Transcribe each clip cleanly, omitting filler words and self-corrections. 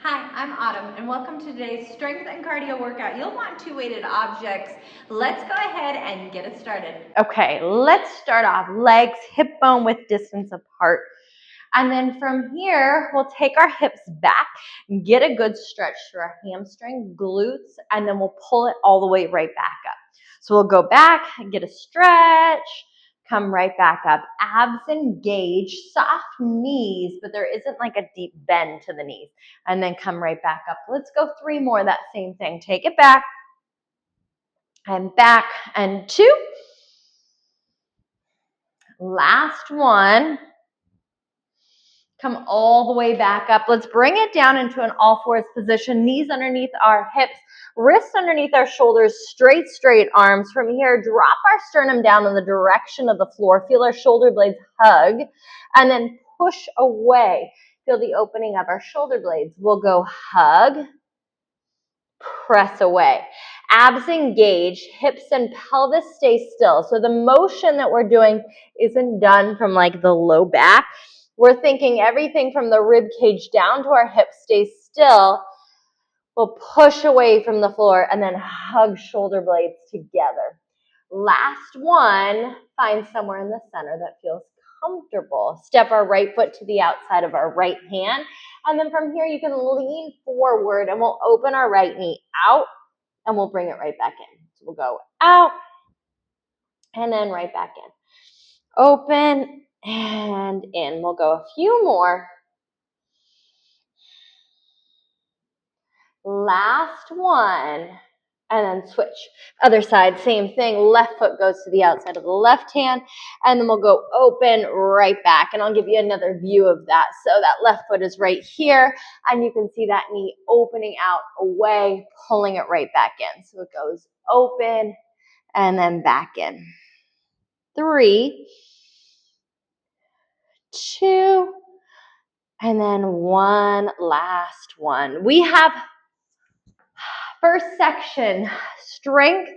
Hi, I'm Autumn, and welcome to today's strength and cardio workout. You'll want two weighted objects. Let's go ahead and get it started. Okay, let's start off legs hip bone width distance apart. And then from here, we'll take our hips back and get a good stretch through our hamstring, glutes, and then we'll pull it all the way right back up. So we'll go back, get a stretch, come right back up. Abs engage, soft knees, but there isn't like a deep bend to the knees. And then come right back up. Let's go 3 more, that same thing. Take it back and 2. Last one. Come all the way back up. Let's bring it down into an all fours position. Knees underneath our hips, wrists underneath our shoulders, straight arms. From here, drop our sternum down in the direction of the floor. Feel our shoulder blades hug, and then push away. Feel the opening of our shoulder blades. We'll go hug, press away. Abs engage, hips and pelvis stay still. So the motion that we're doing isn't done from like the low back. We're thinking everything from the rib cage down to our hips stays still. We'll push away from the floor and then hug shoulder blades together. Last one, find somewhere in the center that feels comfortable. Step our right foot to the outside of our right hand. And then from here, you can lean forward and we'll open our right knee out and we'll bring it right back in. So we'll go out and then right back in. Open and in. We'll go a few more. Last one. And then switch. Other side, same thing. Left foot goes to the outside of the left hand. And then we'll go open right back. And I'll give you another view of that. So that left foot is right here. And you can see that knee opening out away, pulling it right back in. So it goes open and then back in. 3, 2, and then one last one. We have first section, strength.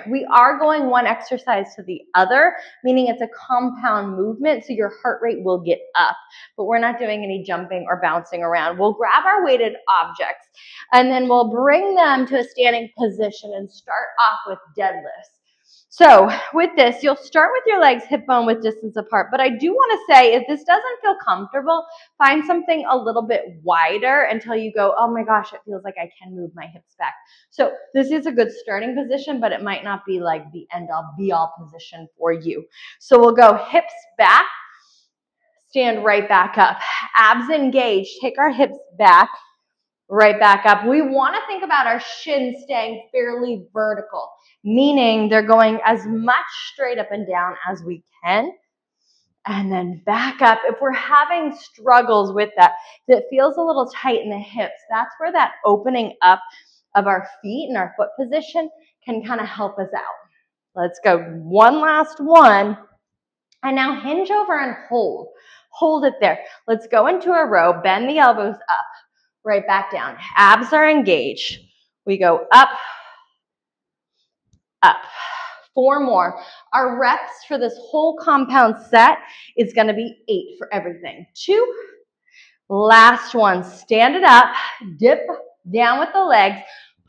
We are going one exercise to the other, meaning it's a compound movement, so your heart rate will get up, but we're not doing any jumping or bouncing around. We'll grab our weighted objects, and then we'll bring them to a standing position and start off with deadlifts. So with this, you'll start with your legs hip bone width distance apart, but I do want to say if this doesn't feel comfortable, find something a little bit wider until you go, oh my gosh, it feels like I can move my hips back. So this is a good starting position, but it might not be like the end-all be-all position for you. So we'll go hips back, stand right back up. Abs engaged, take our hips back, right back up. We want to think about our shins staying fairly vertical, meaning they're going as much straight up and down as we can. And then back up. If we're having struggles with that, if it feels a little tight in the hips, that's where that opening up of our feet and our foot position can kind of help us out. Let's go. One last one. And now hinge over and hold. Hold it there. Let's go into a row. Bend the elbows up. Right back down. Abs are engaged. We go up, up. 4 more. Our reps for this whole compound set is going to be 8 for everything. 2. Last one. Stand it up. Dip down with the legs.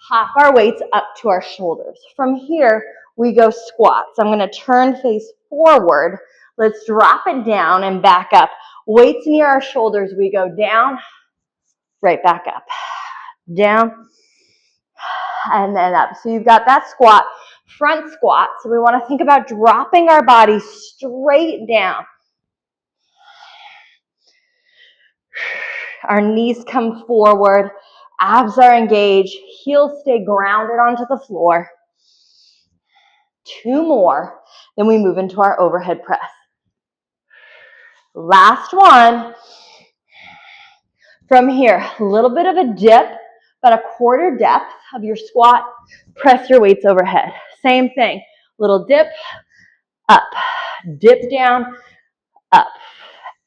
Pop our weights up to our shoulders. From here, we go squats. I'm going to turn face forward. Let's drop it down and back up. Weights near our shoulders. We go down, right back up. Down, and then up. So you've got that squat, front squat. So we want to think about dropping our body straight down. Our knees come forward, abs are engaged, heels stay grounded onto the floor. 2 more, then we move into our overhead press. Last one. From here, a little bit of a dip, about a quarter depth of your squat. Press your weights overhead. Same thing, little dip, up, dip down, up.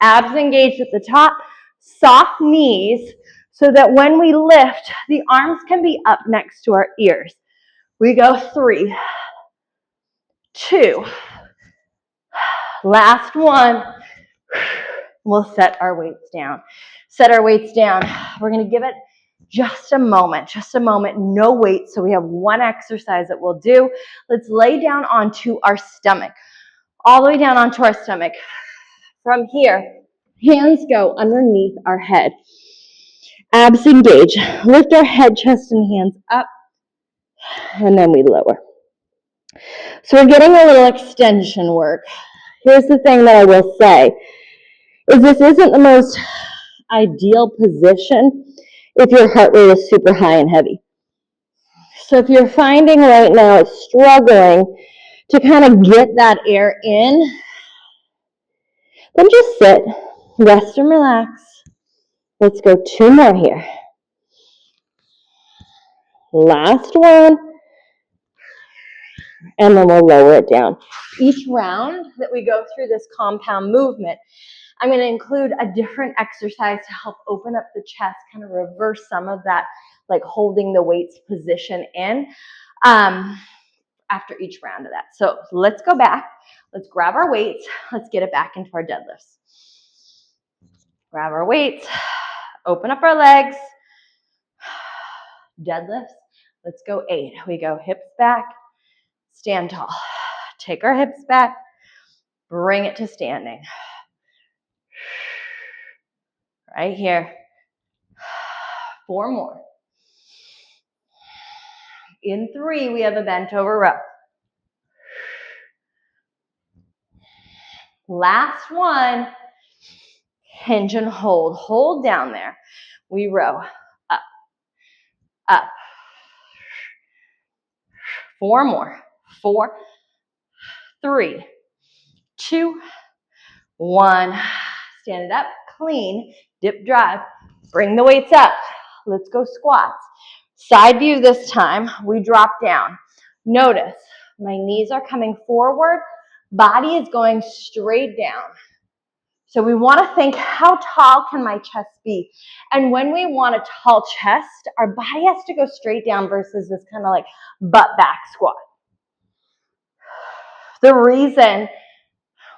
Abs engaged at the top, soft knees, so that when we lift, the arms can be up next to our ears. We go 3, 2, last one, We'll set our weights down. Set our weights down. We're going to give it just a moment, no weight. So we have one exercise that we'll do. Let's lay down onto our stomach, all the way down onto our stomach. From here, hands go underneath our head. Abs engage. Lift our head, chest, and hands up, and then we lower. So we're getting a little extension work. Here's the thing that I will say, is this isn't the most ideal position if your heart rate is super high and heavy. So if you're finding right now it's struggling to kind of get that air in, then just sit, rest and relax. Let's go 2 more here. Last one, and then we'll lower it down. Each round that we go through this compound movement, I'm going to include a different exercise to help open up the chest, kind of reverse some of that, like holding the weights position in after each round of that. So let's go back. Let's grab our weights. Let's get it back into our deadlifts. Grab our weights. Open up our legs. Deadlifts. Let's go 8. We go hips back. Stand tall. Take our hips back. Bring it to standing. Right here. 4 more. In 3, we have a bent over row. Last one. Hinge and hold. Hold down there. We row up, up. 4 more. 4, 3, 2, 1. Stand it up. Clean. Dip drive. Bring the weights up. Let's go squats. Side view this time. We drop down. Notice my knees are coming forward. Body is going straight down. So we want to think, how tall can my chest be? And when we want a tall chest, our body has to go straight down versus this kind of like butt back squat. The reason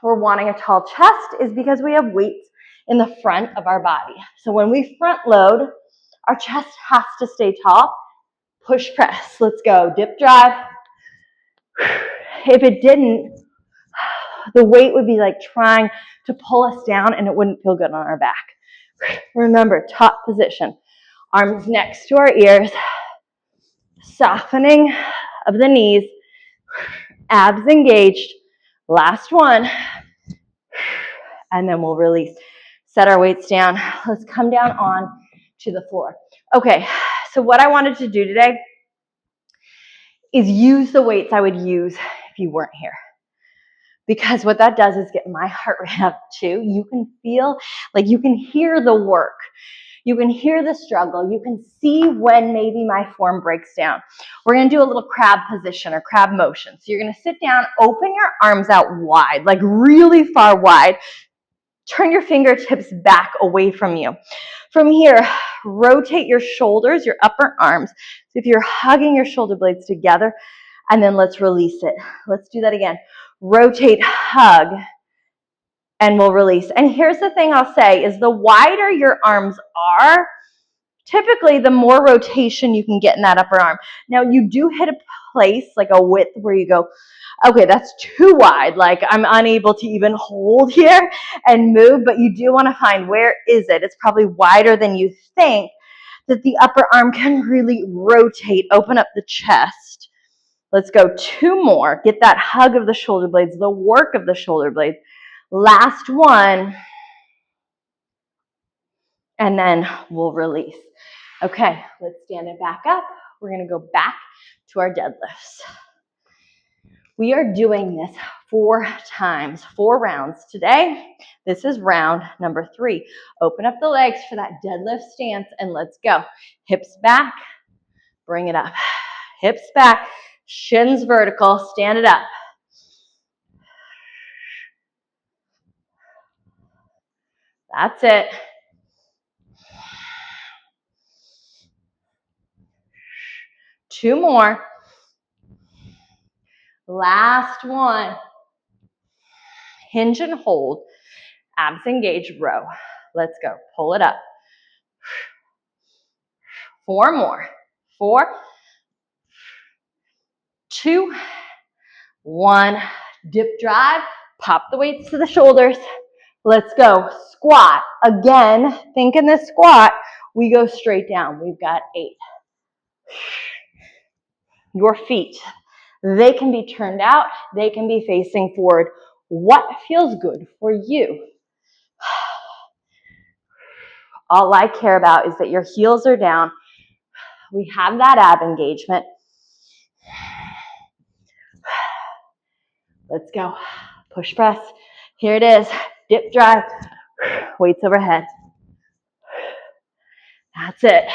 we're wanting a tall chest is because we have weights in the front of our body. So when we front load, our chest has to stay tall. Push press. Let's go. Dip drive. If it didn't, the weight would be like trying to pull us down and it wouldn't feel good on our back. Remember, top position. Arms next to our ears. Softening of the knees. Abs engaged. Last one. And then we'll release. Set our weights down. Let's come down on to the floor. Okay, so what I wanted to do today is use the weights I would use if you weren't here. Because what that does is get my heart rate up too. You can feel, like you can hear the work. You can hear the struggle. You can see when maybe my form breaks down. We're going to do a little crab position or crab motion. So you're going to sit down, open your arms out wide, like really far wide. Turn your fingertips back away from you. From here, rotate your shoulders, your upper arms. So if you're hugging your shoulder blades together, and then let's release it. Let's do that again. Rotate, hug, and we'll release. And here's the thing I'll say is the wider your arms are, typically the more rotation you can get in that upper arm. Now you do hit a place, like a width where you go, okay, that's too wide. Like I'm unable to even hold here and move, but you do want to find where is it? It's probably wider than you think that the upper arm can really rotate, open up the chest. Let's go 2 more. Get that hug of the shoulder blades, the work of the shoulder blades. Last one. And then we'll release. Okay, let's stand it back up. We're going to go back to our deadlifts. We are doing this 4 times, 4 rounds today. This is round number 3. Open up the legs for that deadlift stance and let's go. Hips back, bring it up. Hips back, shins vertical, stand it up. That's it. Two more. Last one. Hinge and hold. Abs engaged, row. Let's go. Pull it up. 4 more. 4, 2, 1. Dip drive. Pop the weights to the shoulders. Let's go. Squat. Again, think in this squat, we go straight down. We've got 8. Your feet, they can be turned out. They can be facing forward. What feels good for you? All I care about is that your heels are down. We have that ab engagement. Let's go. Push press. Here it is. Dip drive. Weights overhead. That's it.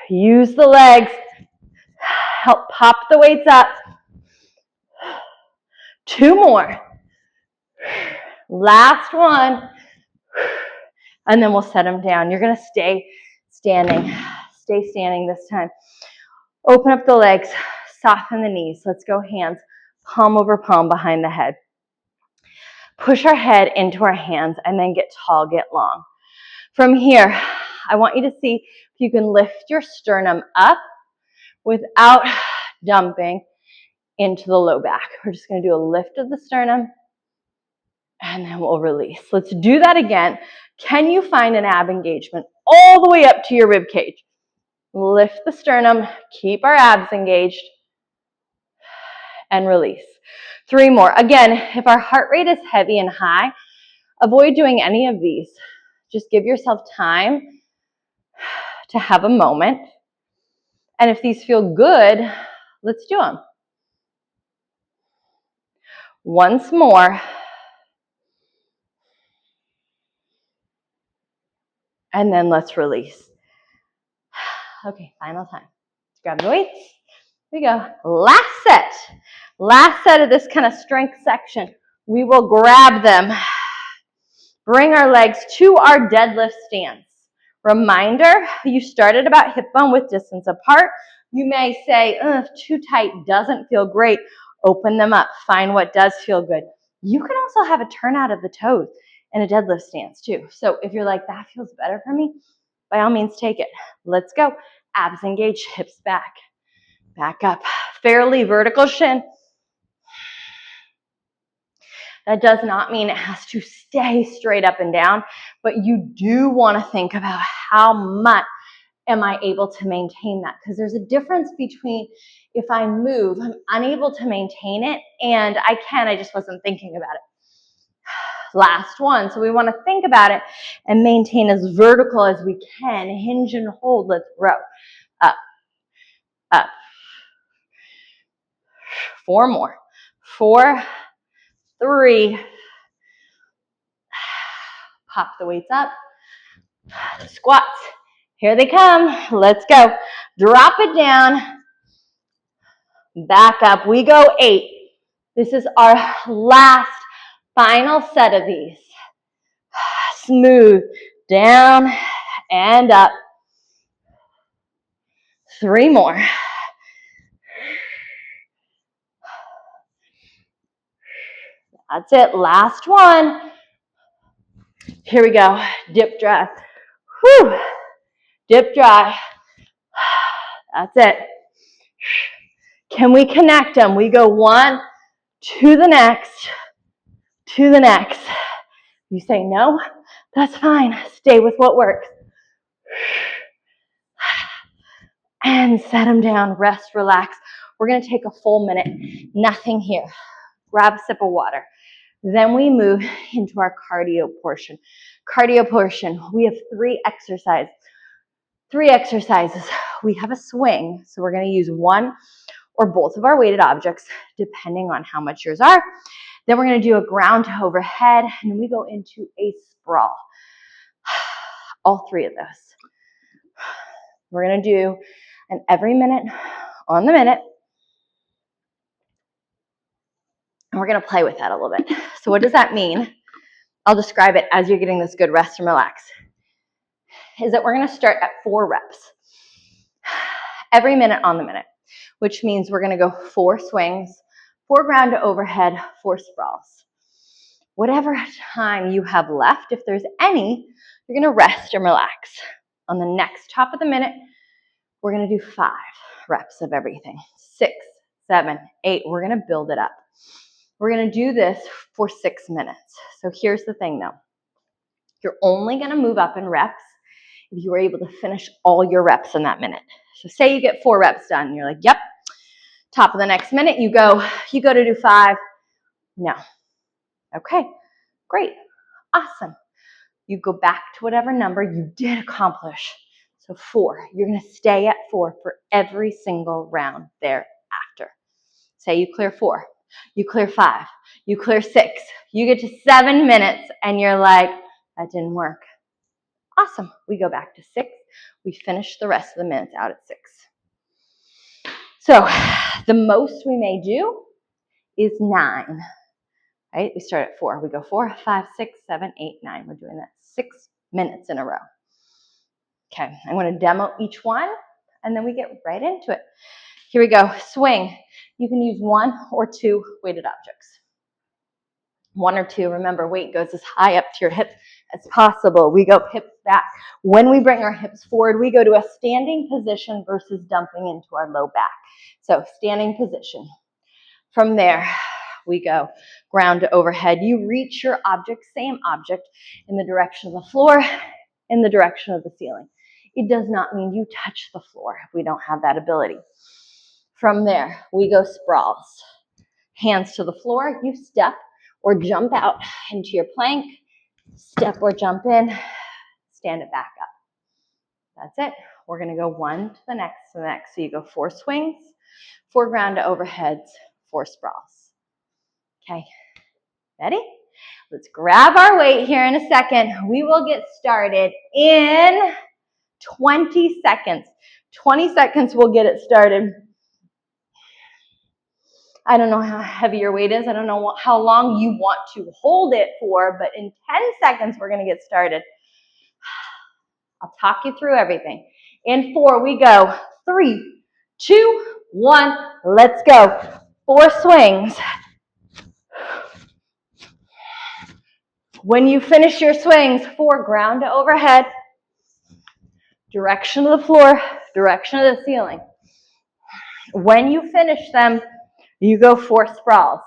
Use the legs. Help pop the weights up. 2 more. Last one. And then we'll set them down. You're going to stay standing. Stay standing this time. Open up the legs. Soften the knees. Let's go hands palm over palm behind the head. Push our head into our hands and then get tall, get long. From here, I want you to see if you can lift your sternum up without dumping into the low back. We're just going to do a lift of the sternum and then we'll release. Let's do that again. Can you find an ab engagement all the way up to your rib cage? Lift the sternum, keep our abs engaged, and release. 3 more. Again, if our heart rate is heavy and high, avoid doing any of these. Just give yourself time to have a moment. And if these feel good, let's do them. Once more. And then let's release. Okay, final time. Let's grab the weights. Here we go. Last set. Last set of this kind of strength section. We will grab them. Bring our legs to our deadlift stance. Reminder, you started about hip bone width distance apart. You may say, too tight, doesn't feel great. Open them up. Find what does feel good. You can also have a turnout of the toes in a deadlift stance too. So if you're like, that feels better for me, by all means take it. Let's go. Abs engaged, hips back. Back up. Fairly vertical shin. That does not mean it has to stay straight up and down, but you do want to think about how much am I able to maintain that? Because there's a difference between if I move, I'm unable to maintain it, and I just wasn't thinking about it. Last one. So we want to think about it and maintain as vertical as we can. Hinge and hold. Let's row. Up. Up. 4 more. 4, 3. Pop the weights up. Squats. Here they come. Let's go. Drop it down. Back up. We go 8. This is our last final set of these. Smooth. Down and up. 3 more. That's it. Last one. Here we go. Dip drive. Whew. Dip drive. That's it. Can we connect them? We go 1 to the next, to the next. You say no, that's fine. Stay with what works. And set them down. Rest, relax. We're going to take a full minute. Nothing here. Grab a sip of water. Then we move into our cardio portion. Cardio portion, we have 3 exercises. 3 exercises. We have a swing, so we're going to use one or both of our weighted objects, depending on how much yours are. Then we're going to do a ground to overhead, and then we go into a sprawl. All 3 of those. We're going to do an every minute on the minute. And we're going to play with that a little bit. So what does that mean? I'll describe it as you're getting this good rest and relax. Is that we're going to start at 4 reps. Every minute on the minute, which means we're going to go 4 swings, 4 ground to overhead, 4 sprawls. Whatever time you have left, if there's any, you're gonna rest and relax. On the next top of the minute, we're gonna do 5 reps of everything. 6, 7, 8, we're gonna build it up. We're gonna do this for 6 minutes. So here's the thing though. You're only gonna move up in reps if you are able to finish all your reps in that minute. So say you get 4 reps done, you're like, yep. Top of the next minute, you go to do 5. No. Okay, great, awesome. You go back to whatever number you did accomplish. So 4, you're gonna stay at 4 for every single round thereafter. Say you clear 4, you clear 5, you clear 6, you get to 7 minutes and you're like, that didn't work. Awesome, we go back to 6, we finish the rest of the minutes out at 6. So the most we may do is 9, right? We start at 4, we go 4, 5, 6, 7, 8, 9. We're doing that 6 minutes in a row. Okay, I'm going to demo each one and then we get right into it. Here we go, swing. You can use 1 or 2 weighted objects. 1 or 2, remember, weight goes as high up to your hips as possible. We go hips back. When we bring our hips forward, we go to a standing position versus dumping into our low back. So standing position. From there, we go ground to overhead. You reach your object, same object, in the direction of the floor, in the direction of the ceiling. It does not mean you touch the floor if we don't have that ability. From there, we go sprawls. Hands to the floor, you step or jump out into your plank, step or jump in, stand it back up. That's it. We're gonna go 1 to the next to the next. So you go 4 swings, 4 ground to overheads, 4 sprawls. Okay, ready? Let's grab our weight here in a second. We will get started in 20 seconds. 20 seconds we'll get it started. I don't know how heavy your weight is. I don't know how long you want to hold it for, but in 10 seconds, we're going to get started. I'll talk you through everything. In 4, we go. 3, 2, 1, let's go. 4 swings. When you finish your swings, 4 ground to overhead, direction of the floor, direction of the ceiling. When you finish them, you go 4 sprawls.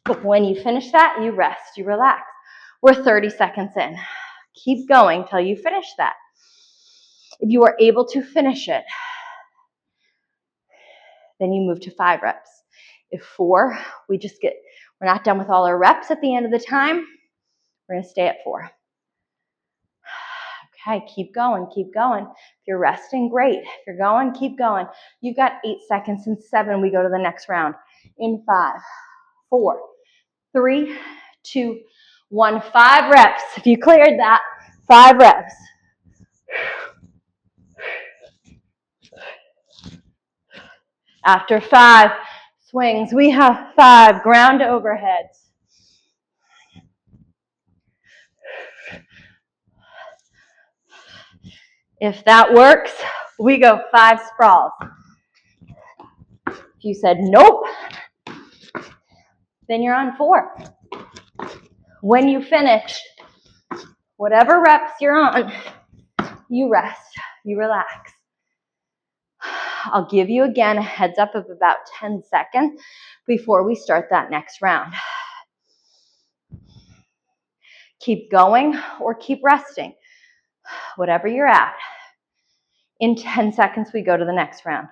But when you finish that, you rest, you relax. We're 30 seconds in. Keep going till you finish that. If you are able to finish it, then you move to 5 reps. If 4, we're not done with all our reps at the end of the time, we're going to stay at 4. Okay, keep going, keep going. If you're resting, great. If you're going, keep going. You've got 8 seconds. In 7, we go to the next round. In 5, 4, 3, 2, 1, 5 reps. If you cleared that, 5 reps. After 5 swings, we have 5 ground to overheads. If that works, we go 5 sprawls. If you said nope, then you're on 4. When you finish, whatever reps you're on, you rest, you relax. I'll give you again a heads up of about 10 seconds before we start that next round. Keep going or keep resting, whatever you're at. In 10 seconds, we go to the next round.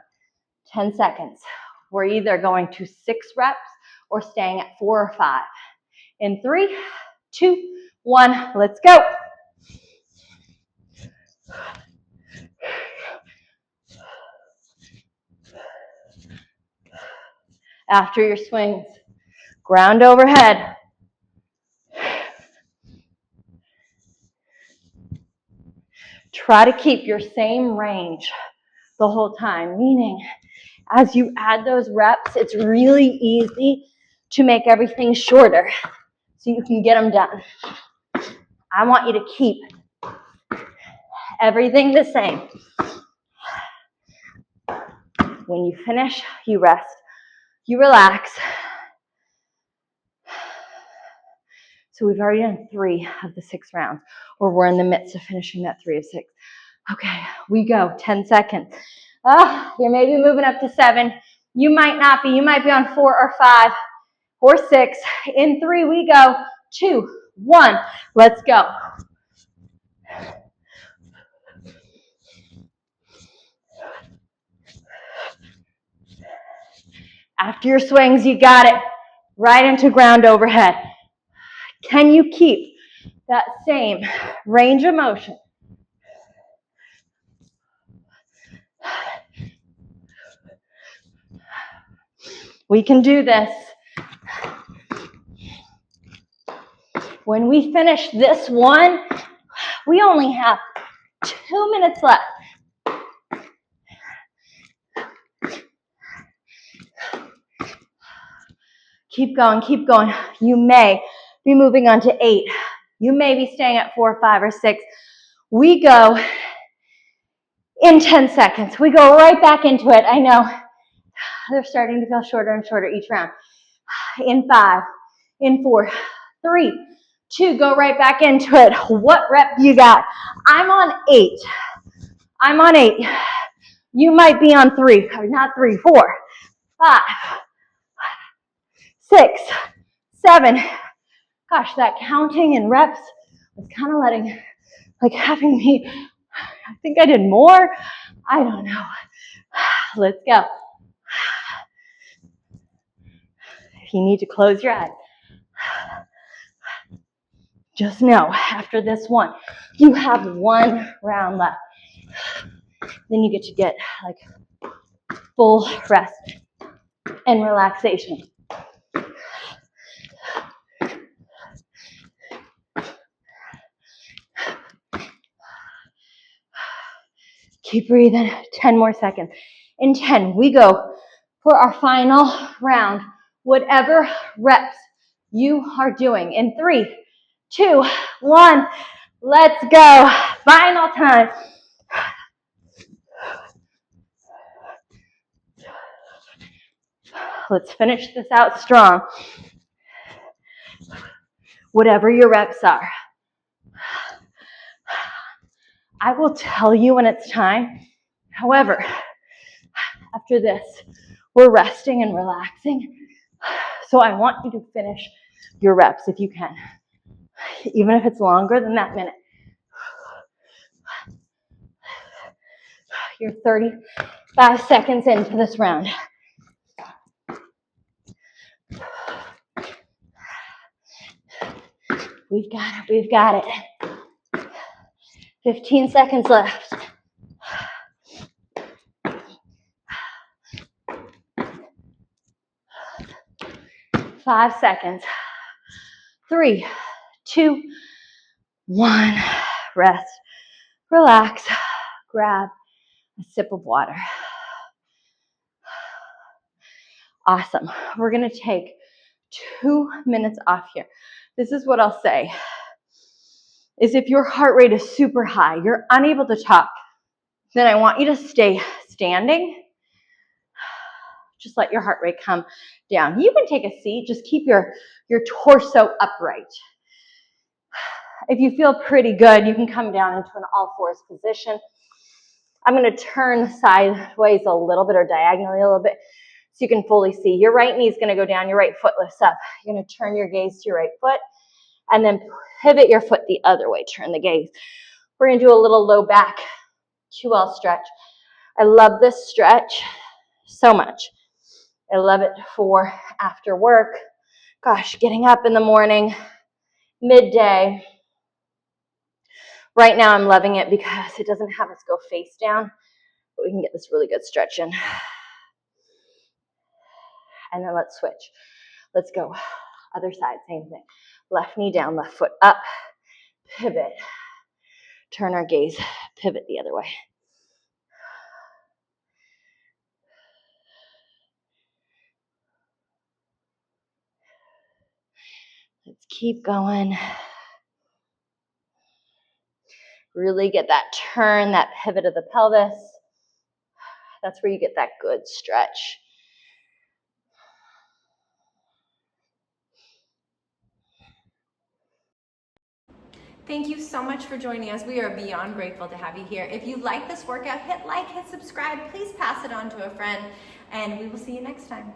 10 seconds. We're either going to 6 reps or staying at 4 or 5. In 3, 2, 1, let's go. After your swings, ground overhead. Try to keep your same range the whole time, meaning as you add those reps, it's really easy to make everything shorter so you can get them done. I want you to keep Everything the same. When you finish, you rest, you relax. So we've already done 3 of the 6 rounds, or we're in the midst of finishing that 3 of 6. Okay, we go, 10 seconds. You're maybe moving up to 7. You might not be. You might be on 4 or 5 or 6. In 3, we go. 2, 1. Let's go. After your swings, you got it. Right into ground overhead. Can you keep that same range of motion? We can do this. When we finish this one, we only have 2 minutes left. Keep going, keep going. You may be moving on to 8. You may be staying at 4, 5, or 6. We go in 10 seconds. We go right back into it. I know they're starting to feel shorter and shorter each round. In 5, in 4, 3, 2, go right back into it. What rep you got? I'm on 8. I'm on 8. You might be on 3, not 3, 4, 5, 6, 7. Gosh, that counting and reps was kind of having me, I think I did more. I don't know. Let's go. If you need to close your eyes, just know after this one, you have 1 round left. Then you get like full rest and relaxation. Keep breathing. 10 more seconds. In 10, we go for our final round. Whatever reps you are doing. In 3, 2, 1, let's go. Final time. Let's finish this out strong. Whatever your reps are. I will tell you when it's time. However, after this, we're resting and relaxing. So I want you to finish your reps if you can, even if it's longer than that minute. You're 35 seconds into this round. We've got it, we've got it. 15 seconds left. 5 seconds. 3, 2, 1. Rest, relax, grab a sip of water. Awesome. We're going to take 2 minutes off here. This is what I'll say, is if your heart rate is super high, you're unable to talk, then I want you to stay standing. Just let your heart rate come down. You can take a seat. Just keep your torso upright. If you feel pretty good, you can come down into an all-fours position. I'm going to turn sideways a little bit or diagonally a little bit so you can fully see. Your right knee is going to go down. Your right foot lifts up. You're going to turn your gaze to your right foot and then pivot your foot the other way. Turn the gaze. We're going to do a little low back QL stretch. I love this stretch so much. I love it for after work. Gosh, getting up in the morning, midday. Right now I'm loving it because it doesn't have us go face down, but we can get this really good stretch in. And then let's switch. Let's go. Other side, same thing. Left knee down, left foot up, pivot. Turn our gaze, pivot the other way. Let's keep going. Really get that turn, that pivot of the pelvis. That's where you get that good stretch. Thank you so much for joining us. We are beyond grateful to have you here. If you like this workout, hit like, hit subscribe. Please pass it on to a friend, and we will see you next time.